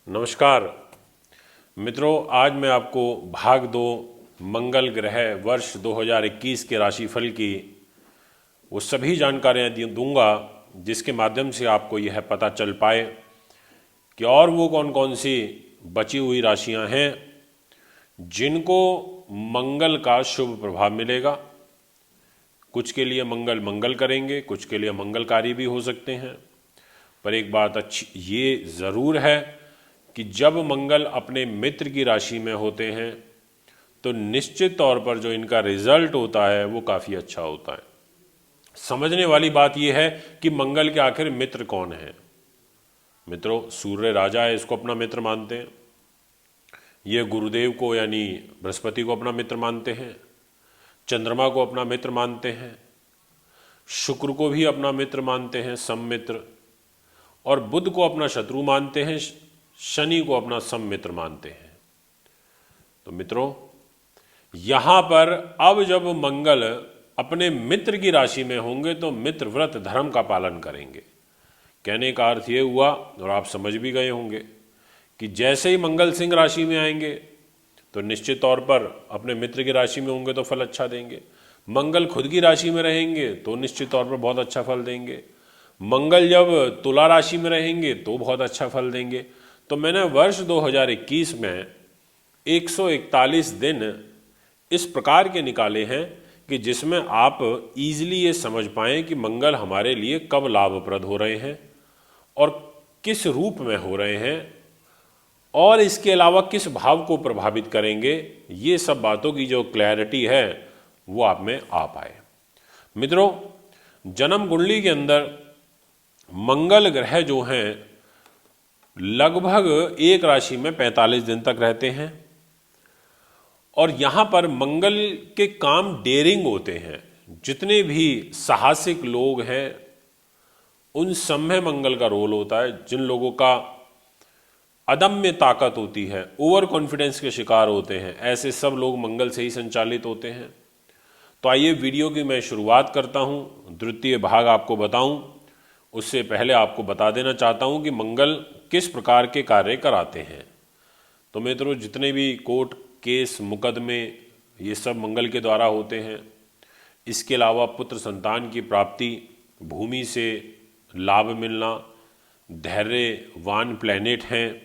नमस्कार मित्रों, आज मैं आपको भाग 2 मंगल ग्रह वर्ष 2021 के राशिफल की वो सभी जानकारियाँ दूंगा जिसके माध्यम से आपको यह पता चल पाए कि और वो कौन कौन सी बची हुई राशियां हैं जिनको मंगल का शुभ प्रभाव मिलेगा। कुछ के लिए मंगल मंगल करेंगे, कुछ के लिए मंगलकारी भी हो सकते हैं, पर एक बात अच्छी ये ज़रूर है कि जब मंगल अपने मित्र की राशि में होते हैं तो निश्चित तौर पर जो इनका रिजल्ट होता है वो काफ़ी अच्छा होता है। समझने वाली बात यह है कि मंगल के आखिर मित्र कौन है। मित्रों, सूर्य राजा है, इसको अपना मित्र मानते हैं। ये गुरुदेव को यानी बृहस्पति को अपना मित्र मानते हैं, चंद्रमा को अपना मित्र मानते हैं, शुक्र को भी अपना मित्र मानते हैं, सममित्र, और बुध को अपना शत्रु मानते हैं, शनि को अपना सममित्र मानते हैं। तो मित्रों, यहां पर अब जब मंगल अपने मित्र की राशि में होंगे तो मित्र व्रत धर्म का पालन करेंगे। कहने का अर्थ ये हुआ, और आप समझ भी गए होंगे, कि जैसे ही मंगल सिंह राशि में आएंगे तो निश्चित तौर पर अपने मित्र की राशि में होंगे तो फल अच्छा देंगे। मंगल खुद की राशि में रहेंगे तो निश्चित तौर पर बहुत अच्छा फल देंगे। मंगल जब तुला राशि में रहेंगे तो बहुत अच्छा फल देंगे। तो मैंने वर्ष 2021 में 141 दिन इस प्रकार के निकाले हैं कि जिसमें आप इजीली ये समझ पाएं कि मंगल हमारे लिए कब लाभप्रद हो रहे हैं और किस रूप में हो रहे हैं, और इसके अलावा किस भाव को प्रभावित करेंगे। ये सब बातों की जो क्लैरिटी है वो आप में आ पाए। मित्रों, जन्म कुंडली के अंदर मंगल ग्रह जो हैं लगभग एक राशि में 45 दिन तक रहते हैं, और यहां पर मंगल के काम डेयरिंग होते हैं। जितने भी साहसिक लोग हैं उन सब में मंगल का रोल होता है। जिन लोगों का अदम्य ताकत होती है, ओवर कॉन्फिडेंस के शिकार होते हैं, ऐसे सब लोग मंगल से ही संचालित होते हैं। तो आइए वीडियो की मैं शुरुआत करता हूं, द्वितीय भाग आपको बताऊं। उससे पहले आपको बता देना चाहता हूं कि मंगल किस प्रकार के कार्य कराते हैं। तो मित्रों, जितने भी कोर्ट केस मुकदमे ये सब मंगल के द्वारा होते हैं। इसके अलावा पुत्र संतान की प्राप्ति, भूमि से लाभ मिलना, धैर्यवान प्लैनेट हैं,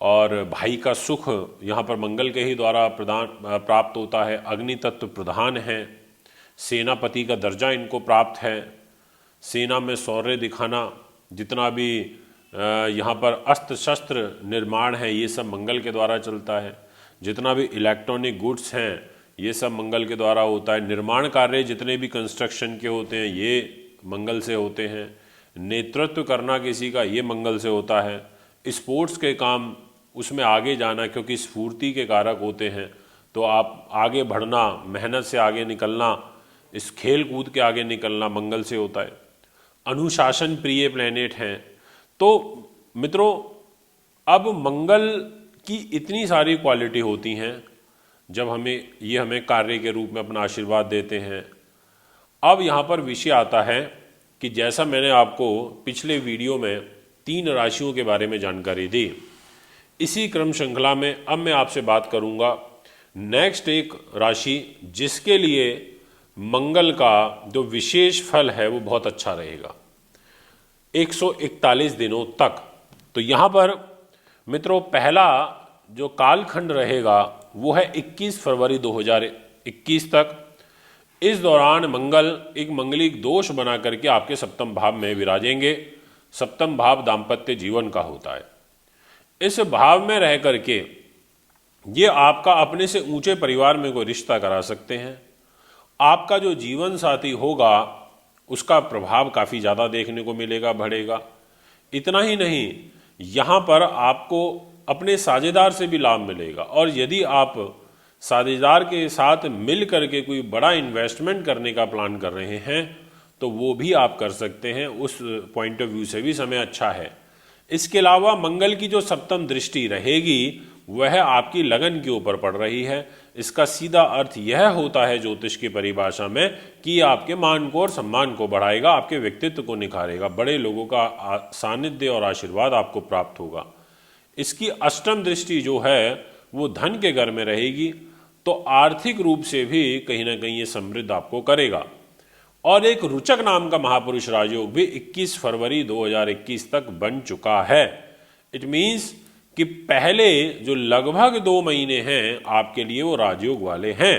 और भाई का सुख यहाँ पर मंगल के ही द्वारा प्राप्त होता है। अग्नि तत्व प्रधान है, सेनापति का दर्जा इनको प्राप्त है। सेना में शौर्य दिखाना, जितना भी यहाँ पर अस्त्र शस्त्र निर्माण है ये सब मंगल के द्वारा चलता है। जितना भी इलेक्ट्रॉनिक गुड्स हैं ये सब मंगल के द्वारा होता है। निर्माण कार्य जितने भी कंस्ट्रक्शन के होते हैं ये मंगल से होते हैं। नेतृत्व करना किसी का ये मंगल से होता है। स्पोर्ट्स के काम, उसमें आगे जाना, क्योंकि स्फूर्ति के कारक होते हैं, तो आप आगे बढ़ना, मेहनत से आगे निकलना, इस खेल कूद के आगे निकलना मंगल से होता है। अनुशासन प्रिय प्लैनेट हैं। तो मित्रों, अब मंगल की इतनी सारी क्वालिटी होती हैं जब हमें कार्य के रूप में अपना आशीर्वाद देते हैं। अब यहाँ पर विषय आता है कि जैसा मैंने आपको पिछले वीडियो में 3 राशियों के बारे में जानकारी दी, इसी क्रम श्रृंखला में अब मैं आपसे बात करूंगा नेक्स्ट एक राशि जिसके लिए मंगल का जो विशेष फल है वो बहुत अच्छा रहेगा 141 दिनों तक। तो यहां पर मित्रों, पहला जो कालखंड रहेगा वो है 21 फरवरी 2021 तक। इस दौरान मंगल एक मंगलिक दोष बना करके आपके सप्तम भाव में विराजेंगे। सप्तम भाव दाम्पत्य जीवन का होता है। इस भाव में रह करके ये आपका अपने से ऊंचे परिवार में कोई रिश्ता करा सकते हैं। आपका जो जीवन साथी होगा उसका प्रभाव काफ़ी ज़्यादा देखने को मिलेगा, बढ़ेगा। इतना ही नहीं, यहाँ पर आपको अपने साझेदार से भी लाभ मिलेगा, और यदि आप साझेदार के साथ मिल करके कोई बड़ा इन्वेस्टमेंट करने का प्लान कर रहे हैं तो वो भी आप कर सकते हैं। उस पॉइंट ऑफ व्यू से भी समय अच्छा है। इसके अलावा मंगल की जो सप्तम दृष्टि रहेगी वह आपकी लगन के ऊपर पड़ रही है। इसका सीधा अर्थ यह होता है ज्योतिष की परिभाषा में कि आपके मान को और सम्मान को बढ़ाएगा, आपके व्यक्तित्व को निखारेगा, बड़े लोगों का सानिध्य और आशीर्वाद आपको प्राप्त होगा। इसकी अष्टम दृष्टि जो है वो धन के घर में रहेगी, तो आर्थिक रूप से भी कहीं ना कहीं ये समृद्ध आपको करेगा। और एक रुचक नाम का महापुरुष राजयोग भी 21 फरवरी 2021 तक बन चुका है। इट मीन्स कि पहले जो लगभग 2 महीने हैं आपके लिए वो राजयोग वाले हैं।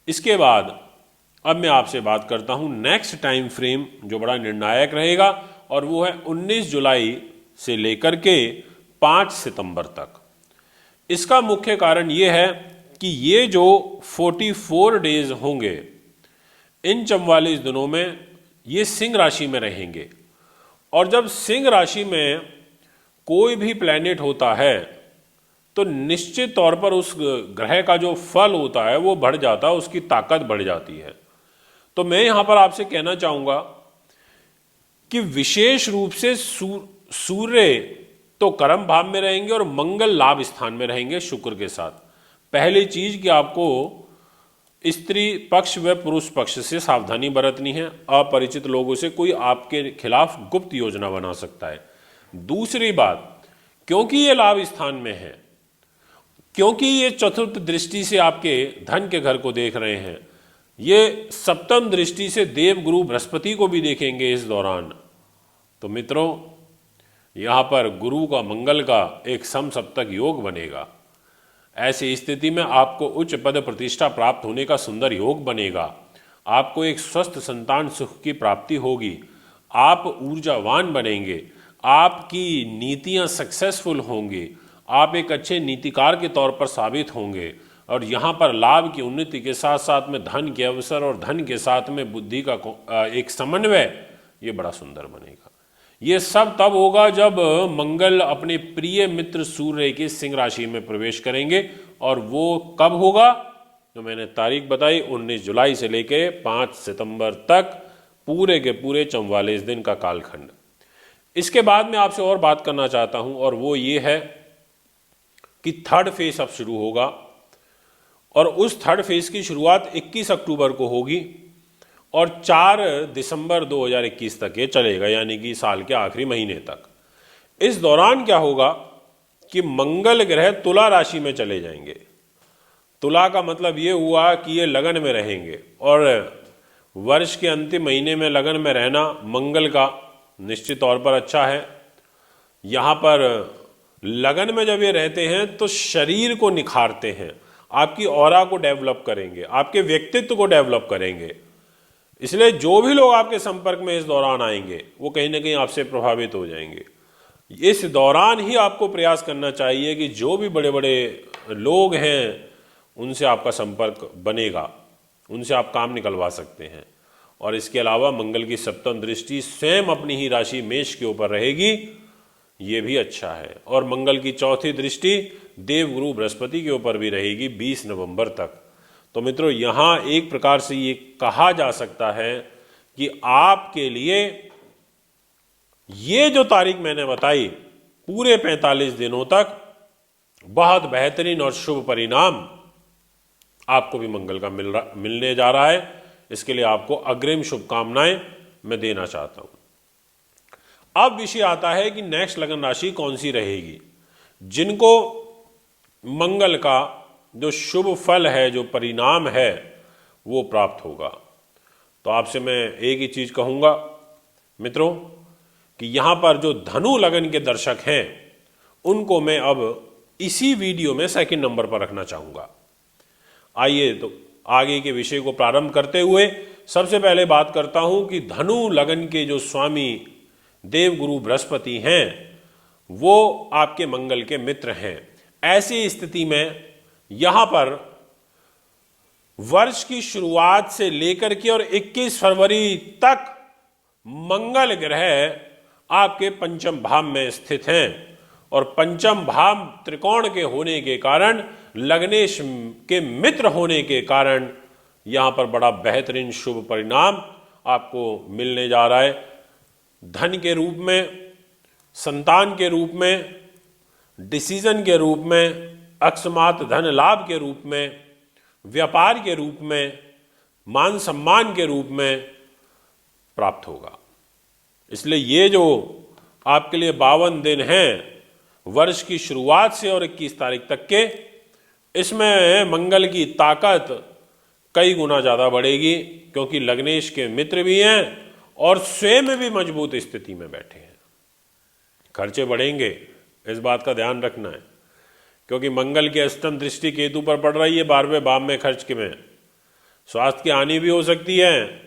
इसके बाद अब मैं आपसे बात करता हूं नेक्स्ट टाइम फ्रेम जो बड़ा निर्णायक रहेगा, और वो है 19 जुलाई से लेकर के 5 सितंबर तक। इसका मुख्य कारण ये है कि ये जो 44 डेज होंगे, इन 44 दिनों में ये सिंह राशि में रहेंगे। और जब सिंह राशि में कोई भी प्लैनेट होता है तो निश्चित तौर पर उस ग्रह का जो फल होता है वो बढ़ जाता है, उसकी ताकत बढ़ जाती है। तो मैं यहां पर आपसे कहना चाहूंगा कि विशेष रूप से सूर्य तो कर्म भाव में रहेंगे और मंगल लाभ स्थान में रहेंगे शुक्र के साथ। पहली चीज कि आपको स्त्री पक्ष व पुरुष पक्ष से सावधानी बरतनी है। अपरिचित लोगों से कोई आपके खिलाफ गुप्त योजना बना सकता है। दूसरी बात, क्योंकि ये लाभ स्थान में है, क्योंकि ये चतुर्थ दृष्टि से आपके धन के घर को देख रहे हैं, ये सप्तम दृष्टि से देव गुरु बृहस्पति को भी देखेंगे इस दौरान, तो मित्रों यहां पर गुरु का मंगल का एक समसप्तक योग बनेगा। ऐसी स्थिति में आपको उच्च पद प्रतिष्ठा प्राप्त होने का सुंदर योग बनेगा। आपको एक स्वस्थ संतान सुख की प्राप्ति होगी। आप ऊर्जावान बनेंगे। आपकी नीतियां सक्सेसफुल होंगी। आप एक अच्छे नीतिकार के तौर पर साबित होंगे। और यहाँ पर लाभ की उन्नति के साथ साथ में धन के अवसर और धन के साथ में बुद्धि का एक समन्वय, ये बड़ा सुंदर बनेगा। ये सब तब होगा जब मंगल अपने प्रिय मित्र सूर्य की सिंह राशि में प्रवेश करेंगे। और वो कब होगा, तो मैंने तारीख बताई 19 जुलाई से लेके 5 सितंबर तक, पूरे के पूरे 44 दिन का कालखंड। इसके बाद में आपसे और बात करना चाहता हूं, और वो ये है कि थर्ड फेज अब शुरू होगा। और उस थर्ड फेज की शुरुआत 21 अक्टूबर को होगी और 4 दिसंबर 2021 तक ये चलेगा, यानी कि साल के आखिरी महीने तक। इस दौरान क्या होगा कि मंगल ग्रह तुला राशि में चले जाएंगे। तुला का मतलब ये हुआ कि ये लगन में रहेंगे, और वर्ष के अंतिम महीने में लगन में रहना मंगल का निश्चित तौर पर अच्छा है। यहां पर लगन में जब ये रहते हैं तो शरीर को निखारते हैं, आपकी ऑरा को डेवलप करेंगे, आपके व्यक्तित्व को डेवलप करेंगे। इसलिए जो भी लोग आपके संपर्क में इस दौरान आएंगे वो कहीं ना कहीं आपसे प्रभावित हो जाएंगे। इस दौरान ही आपको प्रयास करना चाहिए कि जो भी बड़े बड़े लोग हैं उनसे आपका संपर्क बनेगा, उनसे आप काम निकलवा सकते हैं। और इसके अलावा मंगल की सप्तम दृष्टि स्वयं अपनी ही राशि मेष के ऊपर रहेगी, ये भी अच्छा है। और मंगल की चौथी दृष्टि देवगुरु बृहस्पति के ऊपर भी रहेगी 20 नवंबर तक। तो मित्रों यहां एक प्रकार से ये कहा जा सकता है कि आपके लिए ये जो तारीख मैंने बताई, पूरे 45 दिनों तक बहुत बेहतरीन और शुभ परिणाम आपको भी मंगल का मिलने जा रहा है। इसके लिए आपको अग्रिम शुभकामनाएं मैं देना चाहता हूं। अब विषय आता है कि नेक्स्ट लगन राशि कौन सी रहेगी, जिनको मंगल का जो शुभ फल है, जो परिणाम है, वो प्राप्त होगा। तो आपसे मैं एक ही चीज कहूंगा मित्रों कि यहां पर जो धनु लगन के दर्शक हैं उनको मैं अब इसी वीडियो में सेकंड नंबर पर रखना चाहूंगा। आइए तो आगे के विषय को प्रारंभ करते हुए सबसे पहले बात करता हूं कि धनु लगन के जो स्वामी देवगुरु बृहस्पति हैं वो आपके मंगल के मित्र हैं। ऐसी स्थिति में यहां पर वर्ष की शुरुआत से लेकर के और 21 फरवरी तक मंगल ग्रह आपके पंचम भाव में स्थित हैं। और पंचम भाव त्रिकोण के होने के कारण, लग्नेश के मित्र होने के कारण यहां पर बड़ा बेहतरीन शुभ परिणाम आपको मिलने जा रहा है। धन के रूप में, संतान के रूप में, डिसीजन के रूप में, अकस्मात धन लाभ के रूप में, व्यापार के रूप में, मान सम्मान के रूप में प्राप्त होगा। इसलिए ये जो आपके लिए 52 दिन हैं वर्ष की शुरुआत से और 21 तारीख तक के, इसमें मंगल की ताकत कई गुना ज़्यादा बढ़ेगी, क्योंकि लग्नेश के मित्र भी हैं और स्वयं भी मजबूत स्थिति में बैठे हैं। खर्चे बढ़ेंगे, इस बात का ध्यान रखना है, क्योंकि मंगल की अष्टम दृष्टि केतु पर पड़ रही है 12वें भाव में खर्च के में। स्वास्थ्य की हानि भी हो सकती है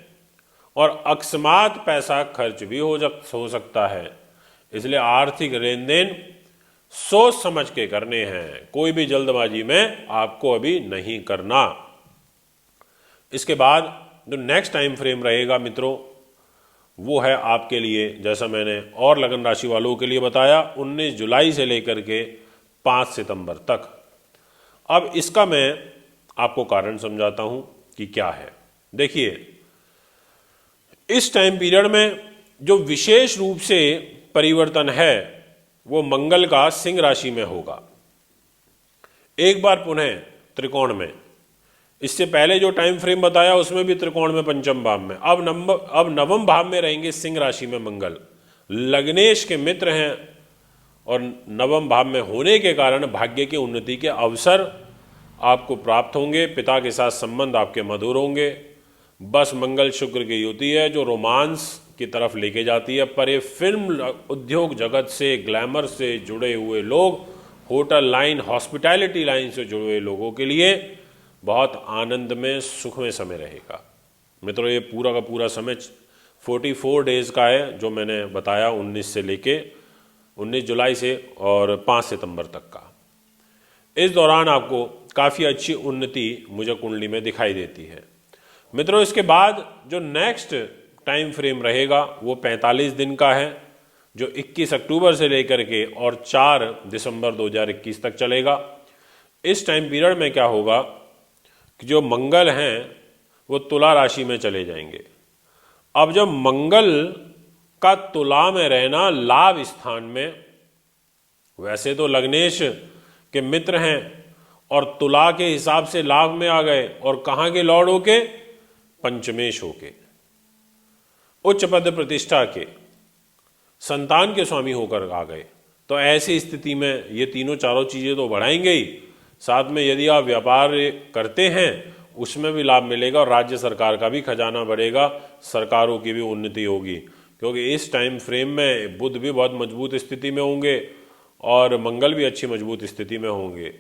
और अकस्मात पैसा खर्च भी हो सकता है। इसलिए आर्थिक लेन देन सोच समझ के करने हैं, कोई भी जल्दबाजी में आपको अभी नहीं करना। इसके बाद जो नेक्स्ट टाइम फ्रेम रहेगा मित्रों, वो है आपके लिए, जैसा मैंने और लगन राशि वालों के लिए बताया, 19 जुलाई से लेकर के 5 सितंबर तक। अब इसका मैं आपको कारण समझाता हूं कि क्या है। देखिए, इस टाइम पीरियड में जो विशेष रूप से परिवर्तन है वो मंगल का सिंह राशि में होगा, एक बार पुनः त्रिकोण में। इससे पहले जो टाइम फ्रेम बताया उसमें भी त्रिकोण में पंचम भाव में, अब नवम भाव में रहेंगे सिंह राशि में मंगल। लग्नेश के मित्र हैं और नवम भाव में होने के कारण भाग्य की उन्नति के अवसर आपको प्राप्त होंगे, पिता के साथ संबंध आपके मधुर होंगे। बस मंगल शुक्र की युति है जो रोमांस की तरफ लेके जाती है, पर ये फिल्म उद्योग जगत से, ग्लैमर से जुड़े हुए लोग, होटल लाइन, हॉस्पिटैलिटी लाइन से जुड़े हुए लोगों के लिए बहुत आनंद में, सुख में समय रहेगा। मित्रों, ये पूरा का पूरा समय 44 डेज का है जो मैंने बताया, 19 जुलाई से और 5 सितंबर तक का। इस दौरान आपको काफ़ी अच्छी उन्नति मुझे कुंडली में दिखाई देती है। मित्रों, इसके बाद जो नेक्स्ट टाइम फ्रेम रहेगा वो 45 दिन का है, जो 21 अक्टूबर से लेकर के और 4 दिसंबर 2021 तक चलेगा। इस टाइम पीरियड में क्या होगा कि जो मंगल हैं वो तुला राशि में चले जाएंगे। अब जब मंगल का तुला में रहना लाभ स्थान में, वैसे तो लग्नेश के मित्र हैं और तुला के हिसाब से लाभ में आ गए, और कहां के लॉर्ड होके, पंचमेश होके, उच्च पद प्रतिष्ठा के, संतान के स्वामी होकर आ गए। तो ऐसी स्थिति में ये तीनों चारों चीजें तो बढ़ाएंगे ही, साथ में यदि आप व्यापार करते हैं उसमें भी लाभ मिलेगा और राज्य सरकार का भी खजाना बढ़ेगा, सरकारों की भी उन्नति होगी, क्योंकि इस टाइम फ्रेम में बुध भी बहुत मजबूत स्थिति में होंगे और मंगल भी अच्छी मजबूत स्थिति में होंगे,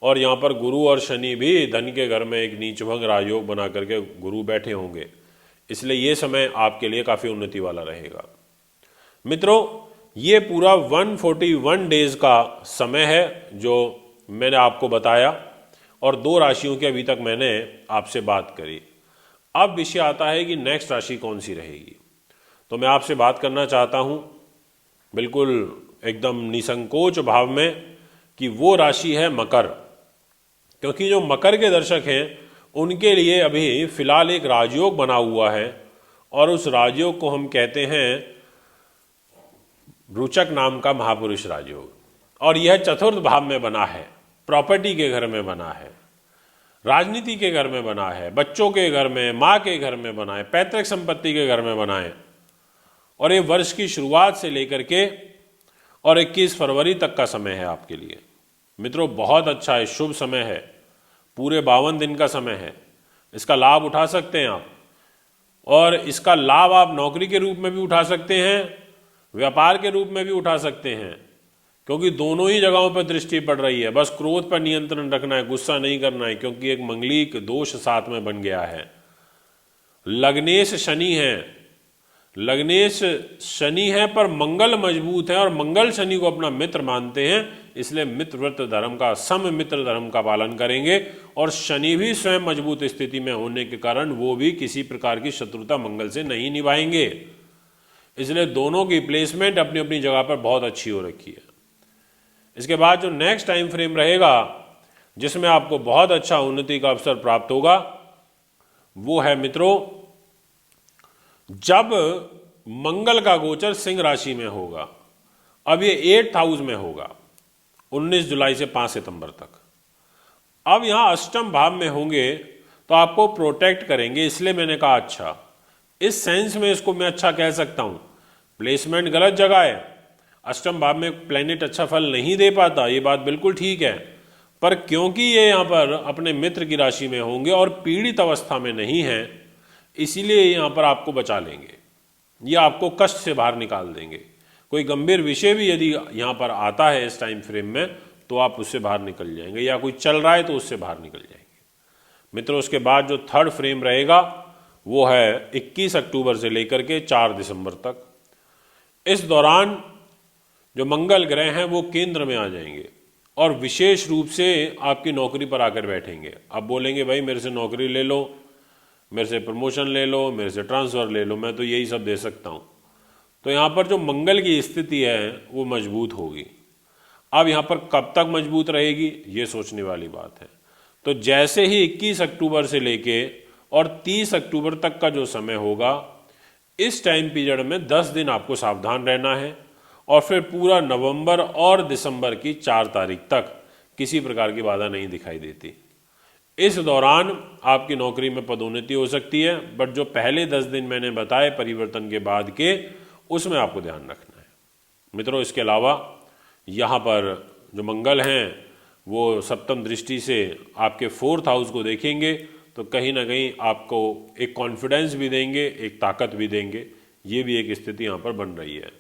और यहाँ पर गुरु और शनि भी धन के घर में एक नीचभंग राजयोग बना करके गुरु बैठे होंगे। इसलिए ये समय आपके लिए काफ़ी उन्नति वाला रहेगा। मित्रों, ये पूरा 141 डेज का समय है जो मैंने आपको बताया, और 2 राशियों की अभी तक मैंने आपसे बात करी। अब विषय आता है कि नेक्स्ट राशि कौन सी रहेगी। तो मैं आपसे बात करना चाहता हूं बिल्कुल एकदम निसंकोच भाव में कि वो राशि है मकर, क्योंकि जो मकर के दर्शक हैं उनके लिए अभी फिलहाल एक राजयोग बना हुआ है, और उस राजयोग को हम कहते हैं रुचक नाम का महापुरुष राजयोग, और यह चतुर्थ भाव में बना है, प्रॉपर्टी के घर में बना है, राजनीति के घर में बना है, बच्चों के घर में, माँ के घर में बना है, पैतृक संपत्ति के घर में बना है, और ये वर्ष की शुरुआत से लेकर के और 21 फरवरी तक का समय है आपके लिए। मित्रों, बहुत अच्छा है, शुभ समय है, पूरे 52 दिन का समय है, इसका लाभ उठा सकते हैं आप, और इसका लाभ आप नौकरी के रूप में भी उठा सकते हैं, व्यापार के रूप में भी उठा सकते हैं, क्योंकि दोनों ही जगहों पर दृष्टि पड़ रही है। बस क्रोध पर नियंत्रण रखना है, गुस्सा नहीं करना है, क्योंकि एक मंगलिक दोष साथ में बन गया है। लग्नेश शनि है, लग्नेश शनि है, पर मंगल मजबूत है और मंगल शनि को अपना मित्र मानते हैं, इसलिए मित्रव्रत धर्म का, सम मित्र धर्म का पालन करेंगे, और शनि भी स्वयं मजबूत स्थिति में होने के कारण वो भी किसी प्रकार की शत्रुता मंगल से नहीं निभाएंगे। इसलिए दोनों की प्लेसमेंट अपनी अपनी जगह पर बहुत अच्छी हो रखी है। इसके बाद जो नेक्स्ट टाइम फ्रेम रहेगा जिसमें आपको बहुत अच्छा उन्नति का अवसर प्राप्त होगा, वो है मित्रों जब मंगल का गोचर सिंह राशि में होगा। अब ये 8th हाउस में होगा 19 जुलाई से 5 सितंबर तक। अब यहां अष्टम भाव में होंगे तो आपको प्रोटेक्ट करेंगे, इसलिए मैंने कहा अच्छा, इस सेंस में इसको मैं अच्छा कह सकता हूं। प्लेसमेंट गलत जगह है, अष्टम भाव में प्लैनेट अच्छा फल नहीं दे पाता, ये बात बिल्कुल ठीक है, पर क्योंकि ये यहाँ पर अपने मित्र की राशि में होंगे और पीड़ित अवस्था में नहीं है, इसीलिए यहाँ पर आपको बचा लेंगे, ये आपको कष्ट से बाहर निकाल देंगे। कोई गंभीर विषय भी यदि यहाँ पर आता है इस टाइम फ्रेम में तो आप उससे बाहर निकल जाएंगे, या कोई चल रहा है तो उससे बाहर निकल जाएंगे। मित्रों, उसके बाद जो थर्ड फ्रेम रहेगा वो है 21 अक्टूबर से लेकर के 4 दिसंबर तक। इस दौरान जो मंगल ग्रह हैं वो केंद्र में आ जाएंगे और विशेष रूप से आपकी नौकरी पर आकर बैठेंगे। आप बोलेंगे भाई मेरे से नौकरी ले लो, मेरे से प्रमोशन ले लो, मेरे से ट्रांसफर ले लो, मैं तो यही सब दे सकता हूँ। तो यहाँ पर जो मंगल की स्थिति है वो मजबूत होगी। अब यहाँ पर कब तक मजबूत रहेगी ये सोचने वाली बात है। तो जैसे ही 21 अक्टूबर से लेके और 30 अक्टूबर तक का जो समय होगा, इस टाइम पीरियड में 10 दिन आपको सावधान रहना है और फिर पूरा नवंबर और दिसंबर की 4 तारीख तक किसी प्रकार की बाधा नहीं दिखाई देती। इस दौरान आपकी नौकरी में पदोन्नति हो सकती है, बट जो पहले 10 दिन मैंने बताए परिवर्तन के बाद के, उसमें आपको ध्यान रखना है। मित्रों, इसके अलावा यहाँ पर जो मंगल हैं वो सप्तम दृष्टि से आपके 4th हाउस को देखेंगे, तो कहीं ना कहीं आपको एक कॉन्फिडेंस भी देंगे, एक ताकत भी देंगे। ये भी एक स्थिति यहाँ पर बन रही है।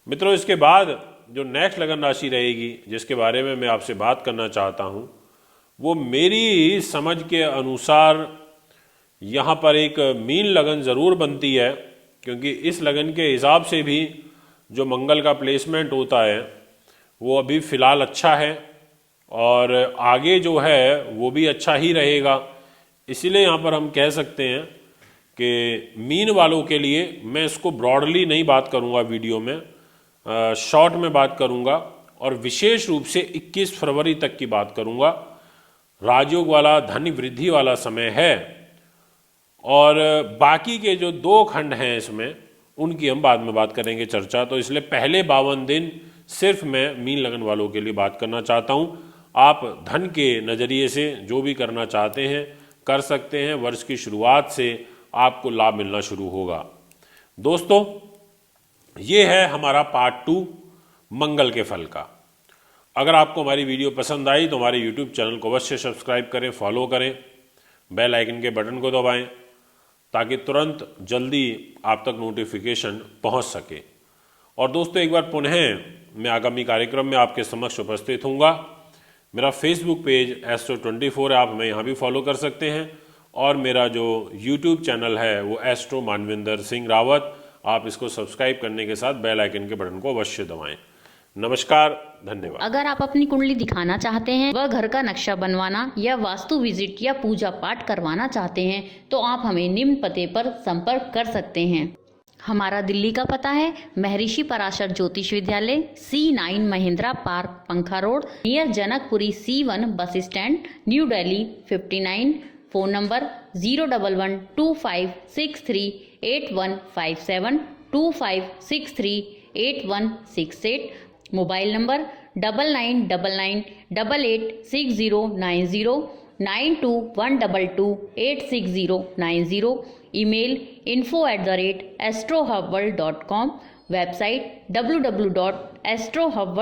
मित्रों, इसके बाद जो नेक्स्ट लगन राशि रहेगी जिसके बारे में मैं आपसे बात करना चाहता हूँ, वो मेरी समझ के अनुसार यहाँ पर एक मीन लगन ज़रूर बनती है, क्योंकि इस लगन के हिसाब से भी जो मंगल का प्लेसमेंट होता है वो अभी फ़िलहाल अच्छा है और आगे जो है वो भी अच्छा ही रहेगा। इसीलिए यहाँ पर हम कह सकते हैं कि मीन वालों के लिए मैं इसको ब्रॉडली नहीं बात करूँगा वीडियो में, शॉर्ट में बात करूँगा और विशेष रूप से 21 फरवरी तक की बात करूँगा। राजयोग वाला धन वृद्धि वाला समय है और बाकी के जो 2 खंड हैं इसमें उनकी हम बाद में बात करेंगे चर्चा। तो इसलिए पहले 52 दिन सिर्फ मैं मीन लगन वालों के लिए बात करना चाहता हूँ। आप धन के नज़रिए से जो भी करना चाहते हैं कर सकते हैं। वर्ष की शुरुआत से आपको लाभ मिलना शुरू होगा। दोस्तों, ये है हमारा पार्ट 2 मंगल के फल का। अगर आपको हमारी वीडियो पसंद आई तो हमारे यूट्यूब चैनल को अवश्य सब्सक्राइब करें, फॉलो करें, बेल आइकन के बटन को दबाएं ताकि तुरंत जल्दी आप तक नोटिफिकेशन पहुंच सके। और दोस्तों, एक बार पुनः मैं आगामी कार्यक्रम में आपके समक्ष उपस्थित होऊंगा। मेरा फेसबुक पेज एस्ट्रो24 है, आप हमें यहाँ भी फॉलो कर सकते हैं और मेरा जो यूट्यूब चैनल है वो एस्ट्रो मानविंदर सिंह रावत, आप इसको सब्सक्राइब करने के साथ बेल आइकन के बटन को अवश्य दबाएं। नमस्कार, धन्यवाद। अगर आप अपनी कुंडली दिखाना चाहते हैं, वह घर का नक्शा बनवाना या वास्तु विजिट या पूजा पाठ करवाना चाहते हैं तो आप हमें निम्न पते पर संपर्क कर सकते हैं। हमारा दिल्ली का पता है महर्षि पराशर ज्योतिष विद्यालय, C9 महिंद्रा पार्क, पंखा road, near Janakpuri C1 bus stand, new Delhi 59। Phone number 01125638157 25638168। Mobile number 9999886090 9212286090। Email info@astrohubworld.com। Website www.astrohubworld